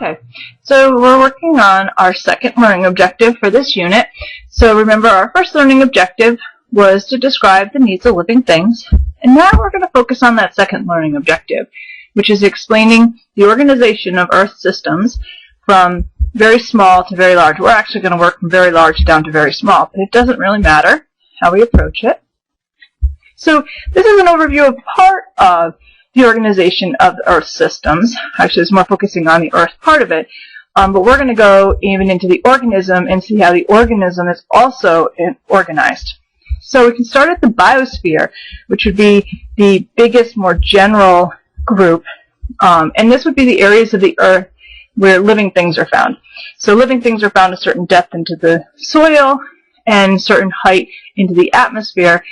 Okay, so we're working on our second learning objective for this unit. So remember, our first learning objective was to describe the needs of living things, and now we're going to focus on that second learning objective, which is explaining the organization of Earth systems from very small to very large. We're actually going to work from very large down to very small, but it doesn't really matter how we approach it. So this is an overview of part of the organization of the Earth systems. Actually, it's more focusing on the Earth part of it, but we're going to go even into the organism and see how the organism is also organized. So we can start at the biosphere, which would be the biggest, more general group, and this would be the areas of the Earth where living things are found. So living things are found a certain depth into the soil and certain height into the atmosphere,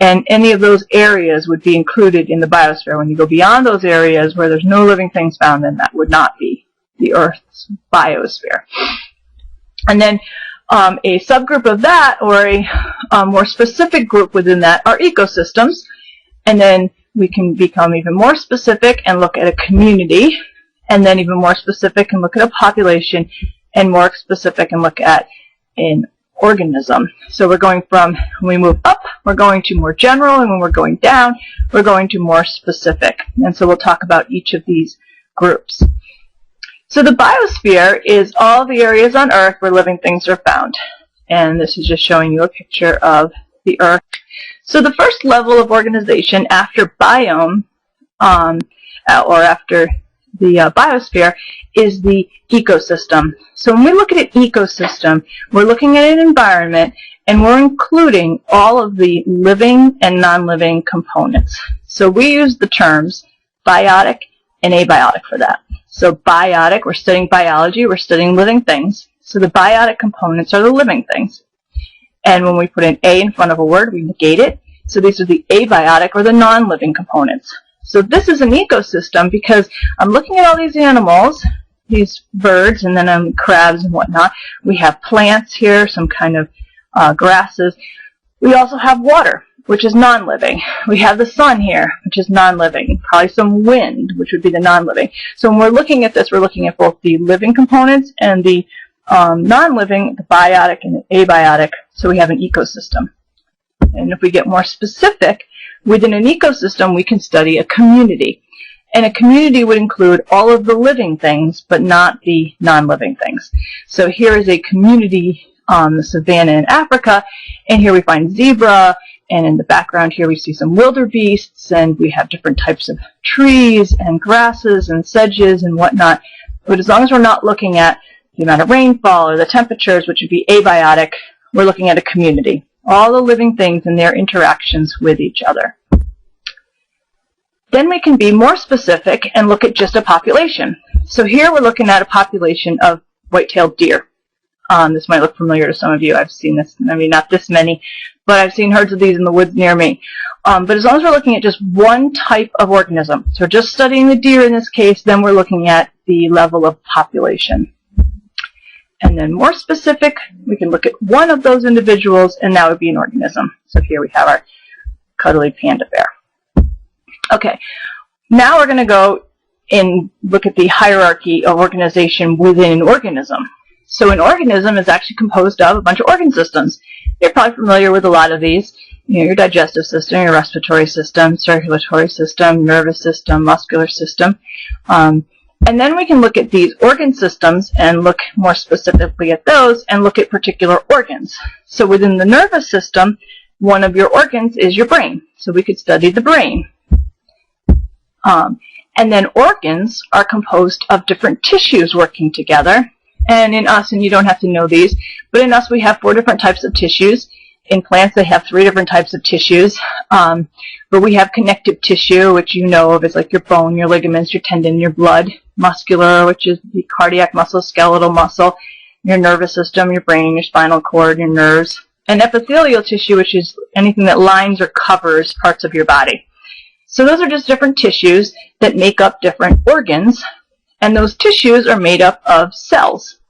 and any of those areas would be included in the biosphere. When you go beyond those areas where there's no living things found, then that would not be the Earth's biosphere. And then a subgroup of that, or a more specific group within that, are ecosystems. And then we can become even more specific and look at a community, and then even more specific and look at a population, and more specific and look at an organism. So we're going from, when we move up, we're going to more general, and when we're going down, we're going to more specific. And so we'll talk about each of these groups. So the biosphere is all the areas on Earth where living things are found. And this is just showing you a picture of the Earth. So the first level of organization after biome, or after the biosphere, is the ecosystem. So when we look at an ecosystem, we're looking at an environment, and we're including all of the living and non-living components. So we use the terms biotic and abiotic for that. So biotic, we're studying biology, we're studying living things. So the biotic components are the living things. And when we put an A in front of a word, we negate it. So these are the abiotic, or the non-living components. So this is an ecosystem because I'm looking at all these animals, these birds, and then crabs and whatnot. We have plants here, some kind of grasses. We also have water, which is non-living. We have the sun here, which is non-living. Probably some wind, which would be the non-living. So when we're looking at this, we're looking at both the living components and the non-living, the biotic and the abiotic. So we have an ecosystem. And if we get more specific, within an ecosystem, we can study a community. And a community would include all of the living things, but not the non-living things. So here is a community on the savanna in Africa, and here we find zebra, and in the background here we see some wildebeests, and we have different types of trees and grasses and sedges and whatnot. But as long as we're not looking at the amount of rainfall or the temperatures, which would be abiotic, we're looking at a community. All the living things and their interactions with each other. Then we can be more specific and look at just a population. So here we're looking at a population of white-tailed deer. This might look familiar to some of you. I've seen this, I mean, not this many, but I've seen herds of these in the woods near me. But as long as we're looking at just one type of organism, so we're just studying the deer in this case, then we're looking at the level of population. And then more specific, we can look at one of those individuals, and that would be an organism. So here we have our cuddly panda bear. Okay, now we're going to go and look at the hierarchy of organization within an organism. So an organism is actually composed of a bunch of organ systems. You're probably familiar with a lot of these. You know, your digestive system, your respiratory system, circulatory system, nervous system, muscular system. And then we can look at these organ systems and look more specifically at those and look at particular organs. So within the nervous system, one of your organs is your brain. So we could study the brain. And then organs are composed of different tissues working together. And in us, and you don't have to know these, but in us we have 4 different types of tissues. In plants they have 3 different types of tissues. But we have connective tissue, which you know of as like your bone, your ligaments, your tendon, your blood. Muscular, which is the cardiac muscle, skeletal muscle, your nervous system, your brain, your spinal cord, your nerves. And epithelial tissue, which is anything that lines or covers parts of your body. So those are just different tissues that make up different organs, and those tissues are made up of cells.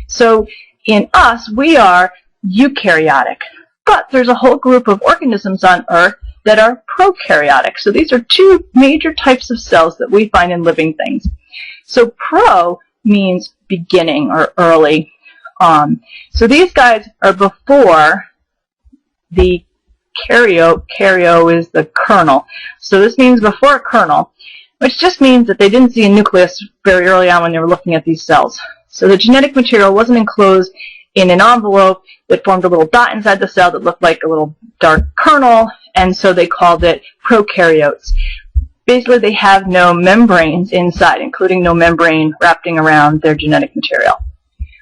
So in us, we are eukaryotic, but there's a whole group of organisms on Earth that are prokaryotic. So these are 2 major types of cells that we find in living things. So pro means beginning or early. So these guys are before the karyote. Karyote is the kernel. So this means before a kernel, which just means that they didn't see a nucleus very early on when they were looking at these cells. So the genetic material wasn't enclosed in an envelope that formed a little dot inside the cell that looked like a little dark kernel, and so they called it prokaryotes. Basically, they have no membranes inside, including no membrane wrapping around their genetic material.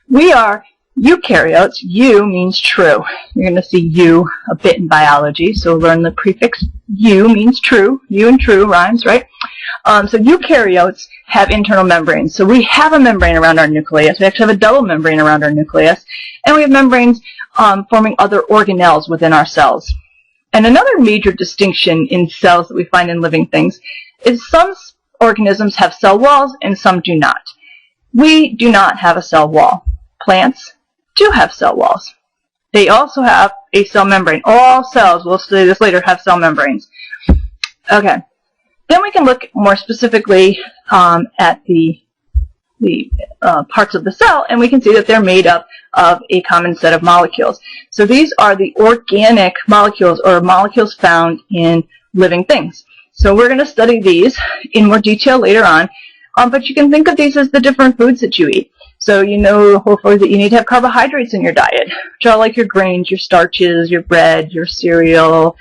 We are eukaryotes. Eu means true. You're going to see eu a bit in biology, so learn the prefix eu means true. Eu and true rhymes, right? So eukaryotes have internal membranes. So we have a membrane around our nucleus. We actually have a double membrane around our nucleus. And we have membranes forming other organelles within our cells. And another major distinction in cells that we find in living things is some organisms have cell walls and some do not. We do not have a cell wall. Plants do have cell walls. They also have a cell membrane. All cells, we'll study this later, have cell membranes. Okay. Then we can look more specifically at the parts of the cell, and we can see that they're made up of a common set of molecules. So these are the organic molecules, or molecules found in living things. So we're going to study these in more detail later on, but you can think of these as the different foods that you eat. So you know hopefully that you need to have carbohydrates in your diet, which are like your grains, your starches, your bread, your cereal,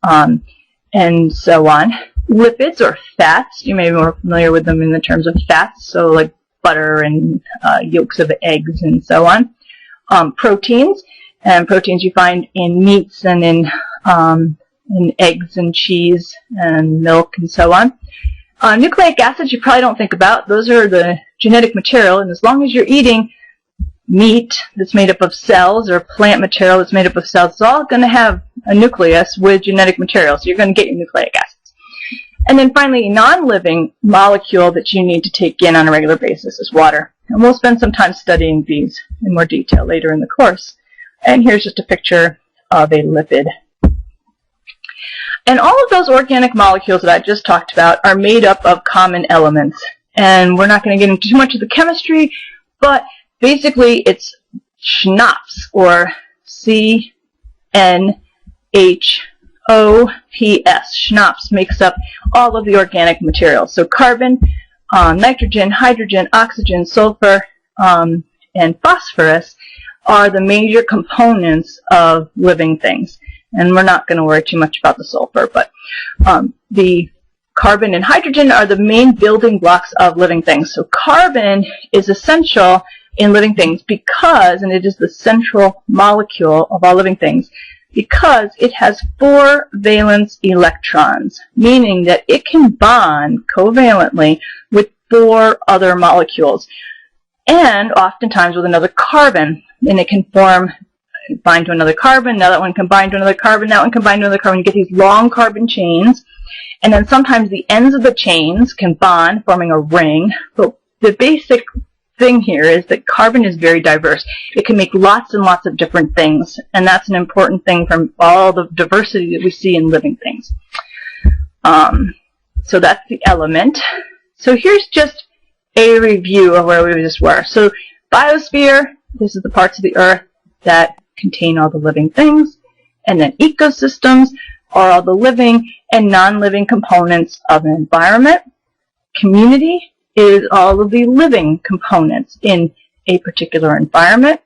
and so on. Lipids, or fats, you may be more familiar with them in the terms of fats, so like butter and yolks of eggs and so on. Proteins, and proteins you find in meats and in eggs and cheese and milk and so on. Nucleic acids you probably don't think about. Those are the genetic material, and as long as you're eating meat that's made up of cells or plant material that's made up of cells, it's all going to have a nucleus with genetic material, so you're going to get your nucleic acids. And then finally, a non-living molecule that you need to take in on a regular basis is water. And we'll spend some time studying these in more detail later in the course. And here's just a picture of a lipid. And all of those organic molecules that I just talked about are made up of common elements. And we're not going to get into too much of the chemistry, but basically it's schnapps, or CNHOPS. Schnapps makes up all of the organic materials. So carbon, nitrogen, hydrogen, oxygen, sulfur, and phosphorus are the major components of living things. And we're not going to worry too much about the sulfur, but the carbon and hydrogen are the main building blocks of living things. So carbon is essential in living things because, and it is the central molecule of all living things, because it has 4 valence electrons, meaning that it can bond covalently with 4 other molecules, and oftentimes with another carbon. And it can bind to another carbon, now that one can bind to another carbon, that one can bind to another carbon. You get these long carbon chains, and then sometimes the ends of the chains can bond, forming a ring. But the basic thing here is that carbon is very diverse. It can make lots and lots of different things, and that's an important thing from all the diversity that we see in living things. So that's the element. So here's just a review of where we just were. So biosphere, this is the parts of the earth that contain all the living things, and then ecosystems are all the living and non-living components of an environment. Community is all of the living components in a particular environment.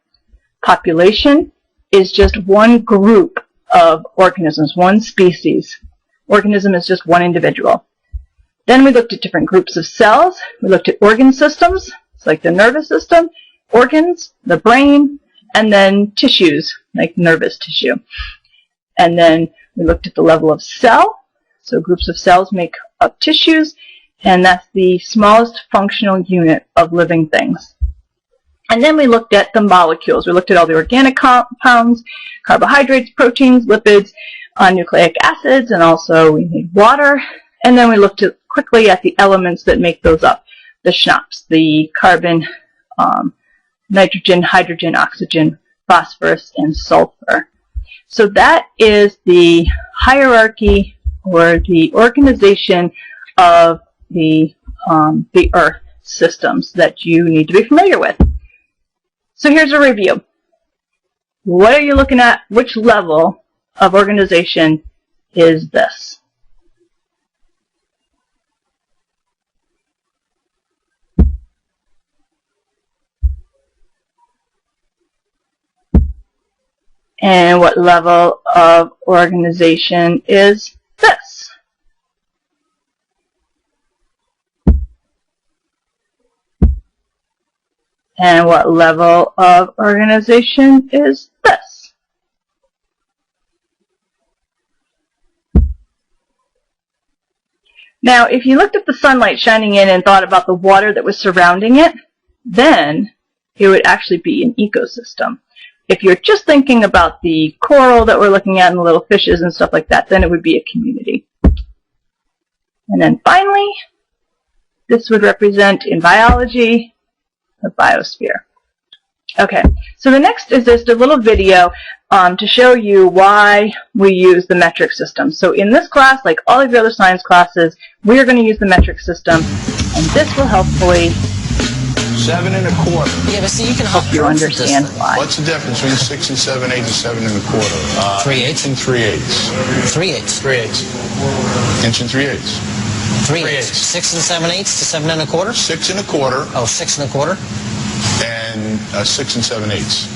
Population is just one group of organisms, one species. Organism is just one individual. Then we looked at different groups of cells. We looked at organ systems, it's like the nervous system, organs, the brain, and then tissues, like nervous tissue. And then we looked at the level of cell. So groups of cells make up tissues, and that's the smallest functional unit of living things. And then we looked at the molecules. We looked at all the organic compounds, carbohydrates, proteins, lipids, nucleic acids, and also we need water. And then we looked quickly at the elements that make those up, the schnapps, the carbon, nitrogen, hydrogen, oxygen, phosphorus, and sulfur. So that is the hierarchy or the organization of the Earth systems that you need to be familiar with. So here's a review. What are you looking at? Which level of organization is this? And what level of organization is this? And what level of organization is this? Now, if you looked at the sunlight shining in and thought about the water that was surrounding it, then it would actually be an ecosystem. If you're just thinking about the coral that we're looking at and the little fishes and stuff like that, then it would be a community. And then finally, this would represent, in biology, the biosphere. Okay, so the next is just a little video to show you why we use the metric system. So in this class, like all of your other science classes, we are going to use the metric system, and this will hopefully 7 1/4. Yeah, but see, you can help you understand why. What's the difference between 6 7/8 and 7 1/4? 3/8 and 3/8. 3/8. 3/8. Inch and 3/8. 3/8. 6 7/8 to 7 1/4. 6 1/4. Oh, 6 1/4. And 6 7/8.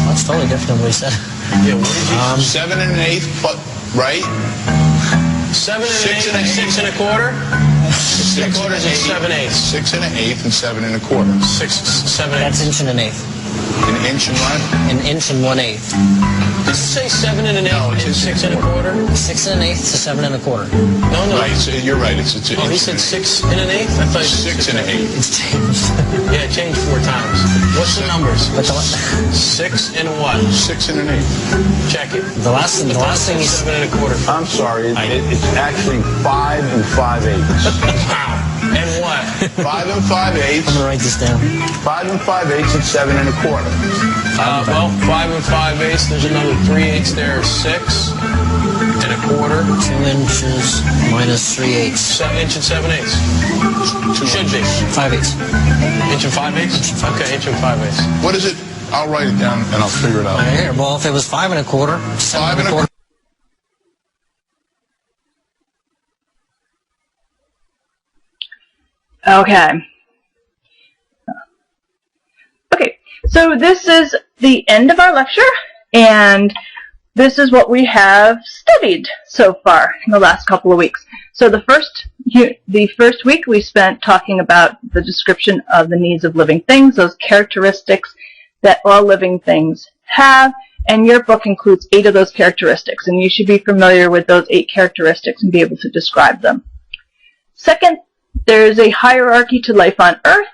That's totally different than what he said. Yeah, what did you? 7 1/8, but right? 7 1/8 and 6 1/4. 6 1/4 and 7 1/8. 6 1/8 and 7 1/4. 6 7 That's 1/8. inch and an eighth. An inch and what? An inch and 1/8. Did you say 7 1/8 No, it's and 6 1/4? 6 1/8 to 7 1/4. No, no. Right, so you're right. It's Oh, he said 6 1/8? I thought he said 6 1/8. It's changed. Yeah, it changed 4 times. What's the numbers? But the 6 and what? 6 1/8. Check it. last thing he said. 7 1/4. I'm sorry, it's actually 5 5/8. Wow. And what? 5 5/8. I'm gonna write this down. 5 5/8 and 7 1/4. Well, 5 5/8. There's another 3/8 there. 6 1/4. 2 inches minus 3/8. 7 inch and 7 1/8. Should be. 5/8. Inch and 5/8? Okay, inch and 5/8. What is it? I'll write it down and I'll figure it out. Right here. Well, if it was 5 1/4, 7 5 1/4. Okay. Okay, so this is the end of our lecture, and this is what we have studied so far in the last couple of weeks. So the first week we spent talking about the description of the needs of living things, those characteristics that all living things have, and your book includes 8 of those characteristics, and you should be familiar with those 8 characteristics and be able to describe them. Second, there is a hierarchy to life on Earth,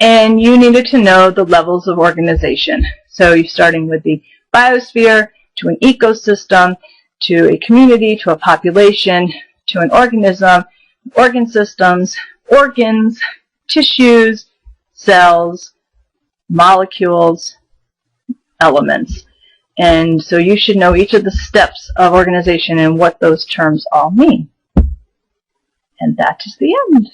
and you needed to know the levels of organization. So you're starting with the biosphere, to an ecosystem, to a community, to a population, to an organism, organ systems, organs, tissues, cells, molecules, elements. And so you should know each of the steps of organization and what those terms all mean. And that is the end.